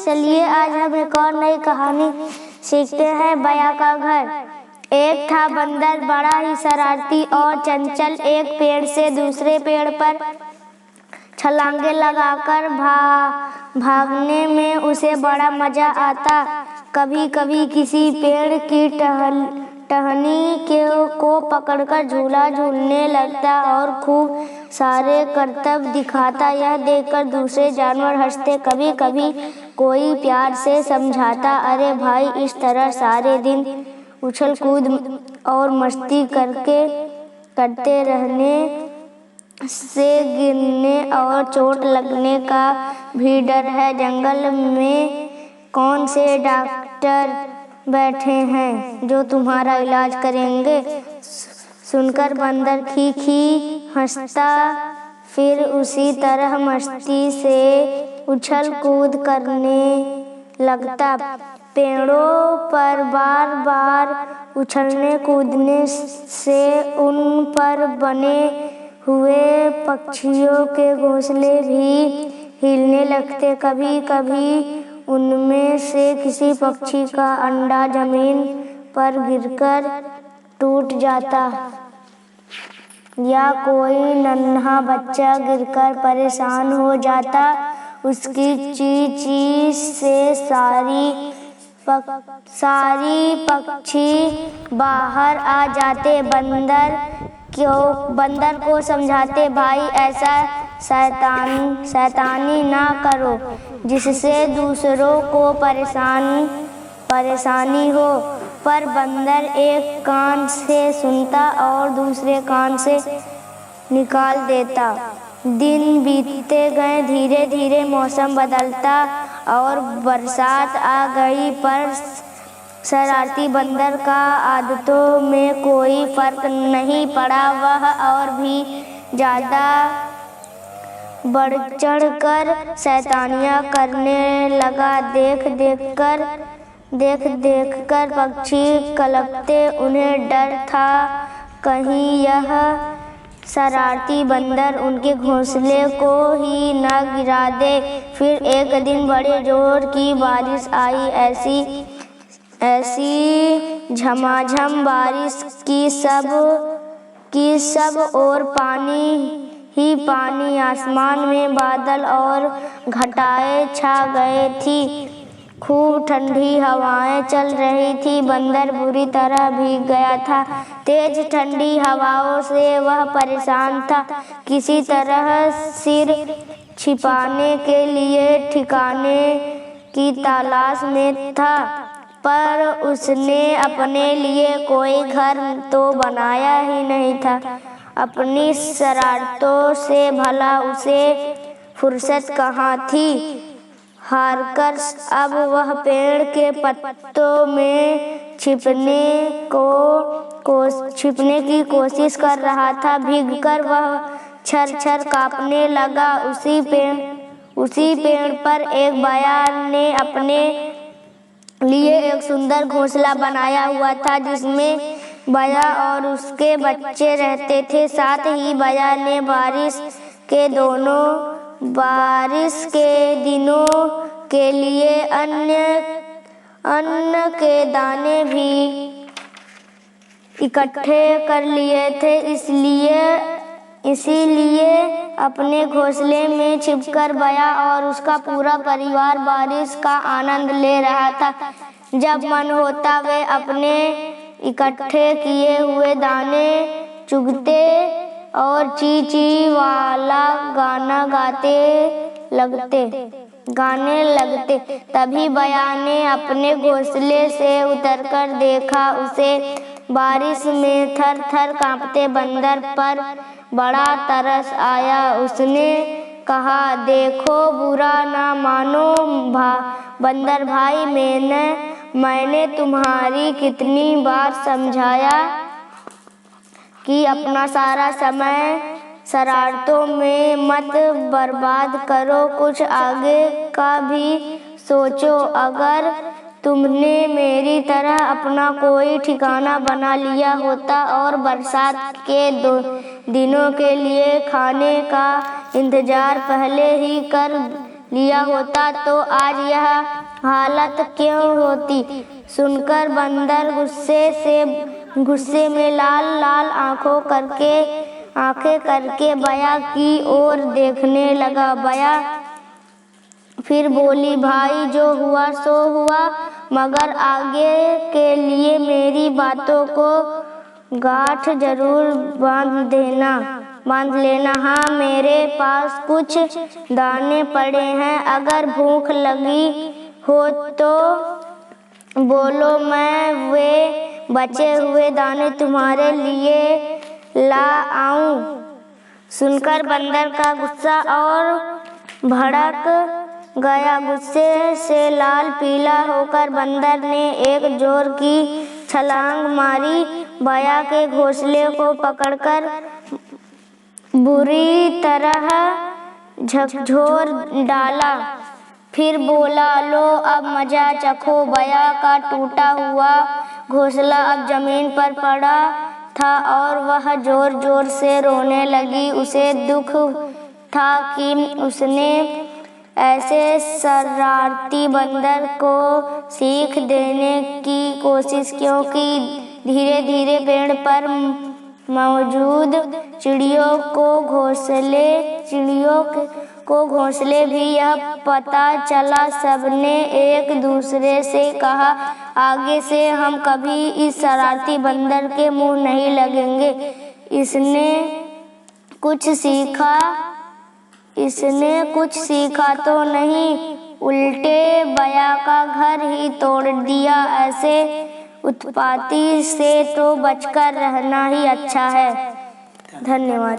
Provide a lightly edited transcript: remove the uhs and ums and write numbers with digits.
चलिए आज हम एक और नई कहानी सीखते हैं। बया का घर। एक था बंदर, बड़ा ही शरारती और चंचल। एक पेड़ से दूसरे पेड़ पर छलांगे लगाकर भागने में उसे बड़ा मजा आता। कभी कभी किसी पेड़ की टहनी को पकड़कर झूला झूलने लगता और खूब सारे करतब दिखाता। यह देखकर दूसरे जानवर हंसते। कभी कभी कोई प्यार से समझाता, अरे भाई, इस तरह सारे दिन उछल कूद और मस्ती करते रहने से गिरने और चोट लगने का भी डर है। जंगल में कौन से डॉक्टर बैठे हैं जो तुम्हारा इलाज करेंगे? सुनकर बंदर खी खी हंसता, फिर उसी तरह मस्ती से उछल कूद करने लगता। पेड़ों पर बार बार उछलने कूदने से उन पर बने हुए पक्षियों के घोंसले भी हिलने लगते। कभी कभी उनमें से किसी पक्षी का अंडा जमीन पर गिरकर टूट जाता या कोई नन्हा बच्चा गिरकर परेशान हो जाता। उसकी ची ची से सारी पक्षी बाहर आ जाते। बंदर को समझाते, भाई ऐसा शैतानी ना करो जिससे दूसरों को परेशानी हो। पर बंदर एक कान से सुनता और दूसरे कान से निकाल देता। दिन बीतते गए, धीरे धीरे मौसम बदलता और बरसात आ गई। पर शरारती बंदर का आदतों में कोई फर्क नहीं पड़ा। वह और भी ज़्यादा बढ़ चढ़ कर शैतानियाँ करने लगा। देख देख कर पक्षी कलपते। उन्हें डर था कहीं यह शरारती बंदर उनके घोंसले को ही न गिरा दे। फिर एक दिन बड़े जोर की बारिश आई। ऐसी झमाझम बारिश की सब और पानी ही पानी। आसमान में बादल और घटाएं छा गए थी। खूब ठंडी हवाएं चल रही थी। बंदर बुरी तरह भीग गया था। तेज ठंडी हवाओं से वह परेशान था। किसी तरह सिर छिपाने के लिए ठिकाने की तलाश में था, पर उसने अपने लिए कोई घर तो बनाया ही नहीं था। अपनी शरारतों से भला उसे फुर्सत कहाँ थी। हारकर अब वह पेड़ के पत्तों में छिपने की कोशिश कर रहा था। भीगकर वह छर छर कांपने लगा। उसी पेड़ पर एक बया ने अपने लिए एक सुंदर घोंसला बनाया हुआ था, जिसमें बया और उसके बच्चे रहते थे। साथ ही बया ने बारिश के दिनों के लिए अन्न के दाने भी इकट्ठे कर लिए थे। इसीलिए अपने घोंसले में छिपकर बया और उसका पूरा परिवार बारिश का आनंद ले रहा था। जब मन होता वे अपने इकट्ठे किए हुए दाने चुगते और ची ची वाला गाने लगते। तभी बया ने अपने घोंसले से उतरकर देखा। उसे बारिश में थर थर कांपते बंदर पर बड़ा तरस आया। उसने कहा, देखो, बुरा ना मानो बंदर भाई, मैंने तुम्हारी कितनी बार समझाया कि अपना सारा समय शरारतों में मत बर्बाद करो, कुछ आगे का भी सोचो। अगर तुमने मेरी तरह अपना कोई ठिकाना बना लिया होता और बरसात के दिनों के लिए खाने का इंतजार पहले ही कर लिया होता तो आज यह हालत क्यों होती। सुनकर बंदर गुस्से में लाल लाल आंखें करके बया की ओर देखने लगा। बया फिर बोली, भाई जो हुआ सो हुआ, मगर आगे के लिए मेरी बातों को गांठ जरूर बांध लेना। हाँ, मेरे पास कुछ दाने पड़े हैं, अगर भूख लगी हो तो बोलो, मैं वे बचे हुए दाने तुम्हारे लिए ला आऊं। सुनकर बंदर का गुस्सा और भड़क गया। गुस्से से लाल पीला होकर बंदर ने एक जोर की छलांग मारी, बया के घोंसले को पकड़कर बुरी तरह झकझोर डाला। फिर बोला, लो अब मजा चखो। बया का टूटा हुआ घोंसला अब जमीन पर पड़ा था और वह जोर जोर से रोने लगी। उसे दुख था कि उसने ऐसे शरारती बंदर को सीख देने की कोशिश क्यों की। धीरे धीरे पेड़ पर मौजूद चिड़ियों को घोंसले भी यह पता चला। सबने एक दूसरे से कहा, आगे से हम कभी इस शरारती बंदर के मुंह नहीं लगेंगे। इसने कुछ सीखा तो नहीं, उल्टे बया का घर ही तोड़ दिया। ऐसे उत्पाती से तो बचकर रहना ही अच्छा है। धन्यवाद।